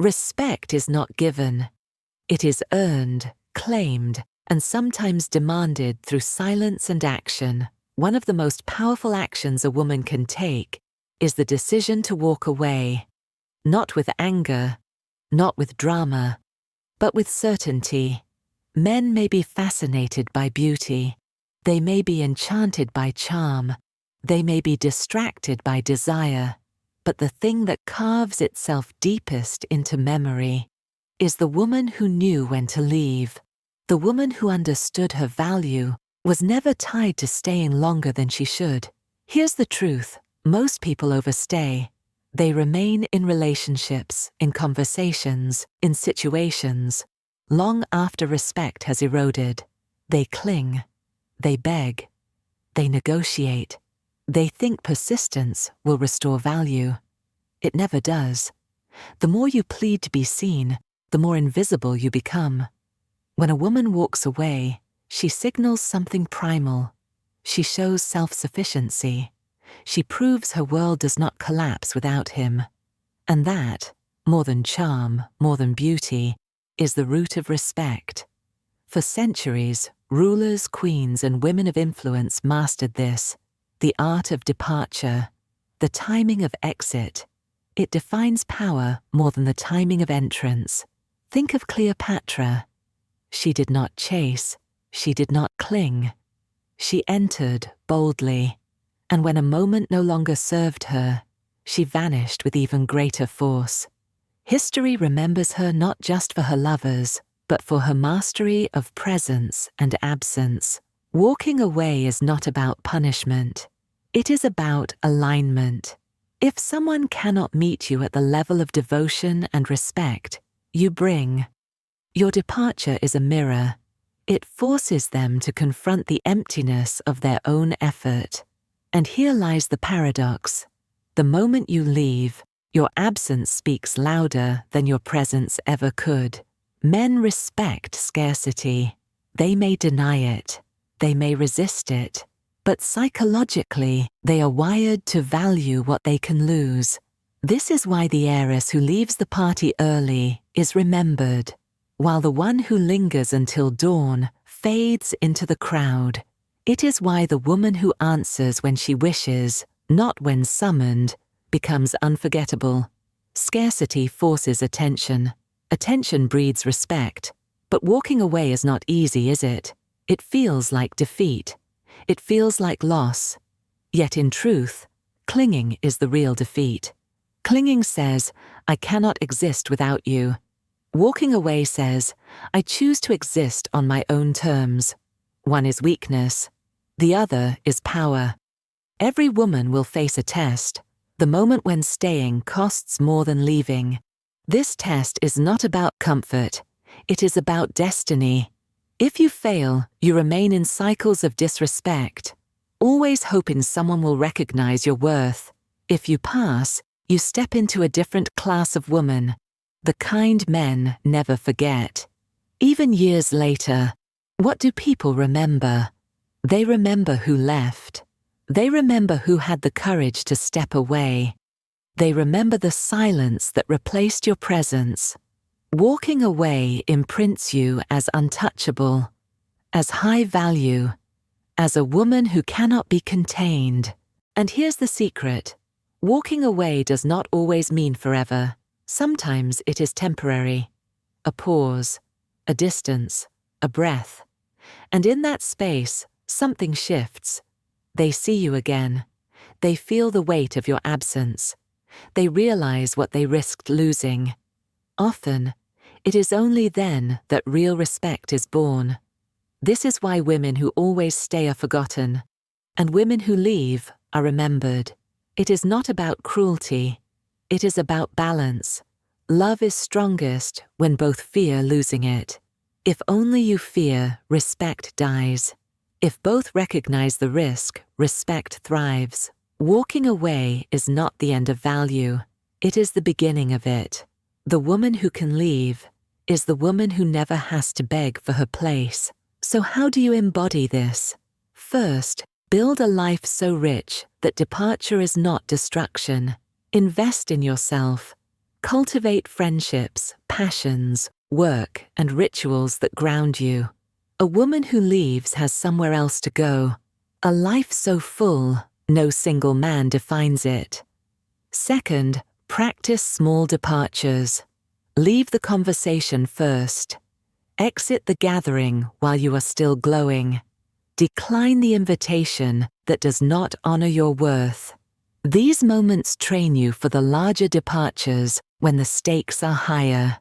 Respect is not given. It is earned, claimed, and sometimes demanded through silence and action. One of the most powerful actions a woman can take is the decision to walk away, not with anger, not with drama, but with certainty. Men may be fascinated by beauty. They may be enchanted by charm. They may be distracted by desire. But the thing that carves itself deepest into memory is the woman who knew when to leave. The woman who understood her value was never tied to staying longer than she should. Here's the truth. Most people overstay. They remain in relationships, in conversations, in situations, long after respect has eroded. They cling. They beg. They negotiate. They think persistence will restore value. It never does. The more you plead to be seen, the more invisible you become. When a woman walks away, she signals something primal. She shows self-sufficiency. She proves her world does not collapse without him. And that, more than charm, more than beauty, is the root of respect. For centuries, rulers, queens, and women of influence mastered this, the art of departure, the timing of exit. It defines power more than the timing of entrance. Think of Cleopatra. She did not chase, she did not cling. She entered boldly, and when a moment no longer served her, she vanished with even greater force. History remembers her not just for her lovers, but for her mastery of presence and absence. Walking away is not about punishment. It is about alignment. If someone cannot meet you at the level of devotion and respect you bring, your departure is a mirror. It forces them to confront the emptiness of their own effort. And here lies the paradox. The moment you leave, your absence speaks louder than your presence ever could. Men respect scarcity. They may deny it. They may resist it. But psychologically, they are wired to value what they can lose. This is why the heiress who leaves the party early is remembered, while the one who lingers until dawn fades into the crowd. It is why the woman who answers when she wishes, not when summoned, becomes unforgettable. Scarcity forces attention. Attention breeds respect. But walking away is not easy, is it? It feels like defeat. It feels like loss. Yet in truth, clinging is the real defeat. Clinging says, I cannot exist without you. Walking away says, I choose to exist on my own terms. One is weakness. The other is power. Every woman will face a test, the moment when staying costs more than leaving. This test is not about comfort. It is about destiny. If you fail, you remain in cycles of disrespect, always hoping someone will recognize your worth. If you pass, you step into a different class of woman. The kind men never forget. Even years later, what do people remember? They remember who left. They remember who had the courage to step away. They remember the silence that replaced your presence. Walking away imprints you as untouchable, as high value, as a woman who cannot be contained. And here's the secret. Walking away does not always mean forever. Sometimes it is temporary. A pause, a distance, a breath. And in that space, something shifts. They see you again. They feel the weight of your absence. They realize what they risked losing. Often, it is only then that real respect is born. This is why women who always stay are forgotten, and women who leave are remembered. It is not about cruelty. It is about balance. Love is strongest when both fear losing it. If only you fear, respect dies. If both recognize the risk, respect thrives. Walking away is not the end of value. It is the beginning of it. The woman who can leave is the woman who never has to beg for her place. So how do you embody this? First, build a life so rich that departure is not destruction. Invest in yourself. Cultivate friendships, passions, work, and rituals that ground you. A woman who leaves has somewhere else to go. A life so full, no single man defines it. Second, practice small departures. Leave the conversation first. Exit the gathering while you are still glowing. Decline the invitation that does not honor your worth. These moments train you for the larger departures when the stakes are higher.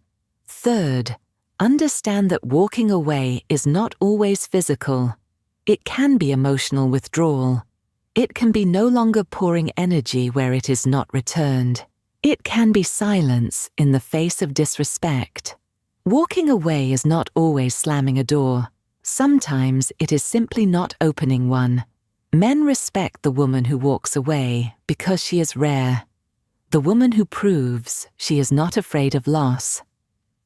Third, understand that walking away is not always physical. It can be emotional withdrawal. It can be no longer pouring energy where it is not returned. It can be silence in the face of disrespect. Walking away is not always slamming a door. Sometimes it is simply not opening one. Men respect the woman who walks away because she is rare. The woman who proves she is not afraid of loss.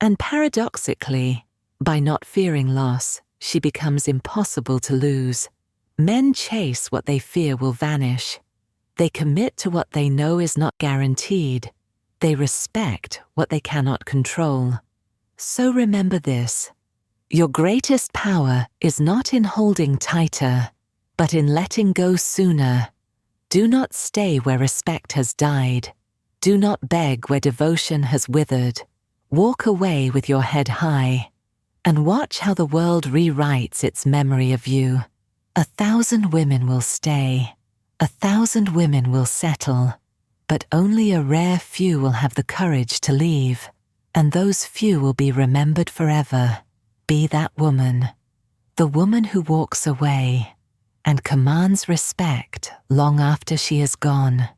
And paradoxically, by not fearing loss, she becomes impossible to lose. Men chase what they fear will vanish. They commit to what they know is not guaranteed. They respect what they cannot control. So remember this: your greatest power is not in holding tighter, but in letting go sooner. Do not stay where respect has died. Do not beg where devotion has withered. Walk away with your head high, and watch how the world rewrites its memory of you. 1,000 women will stay, 1,000 women will settle, but only a rare few will have the courage to leave, and those few will be remembered forever. Be that woman, the woman who walks away and commands respect long after she is gone.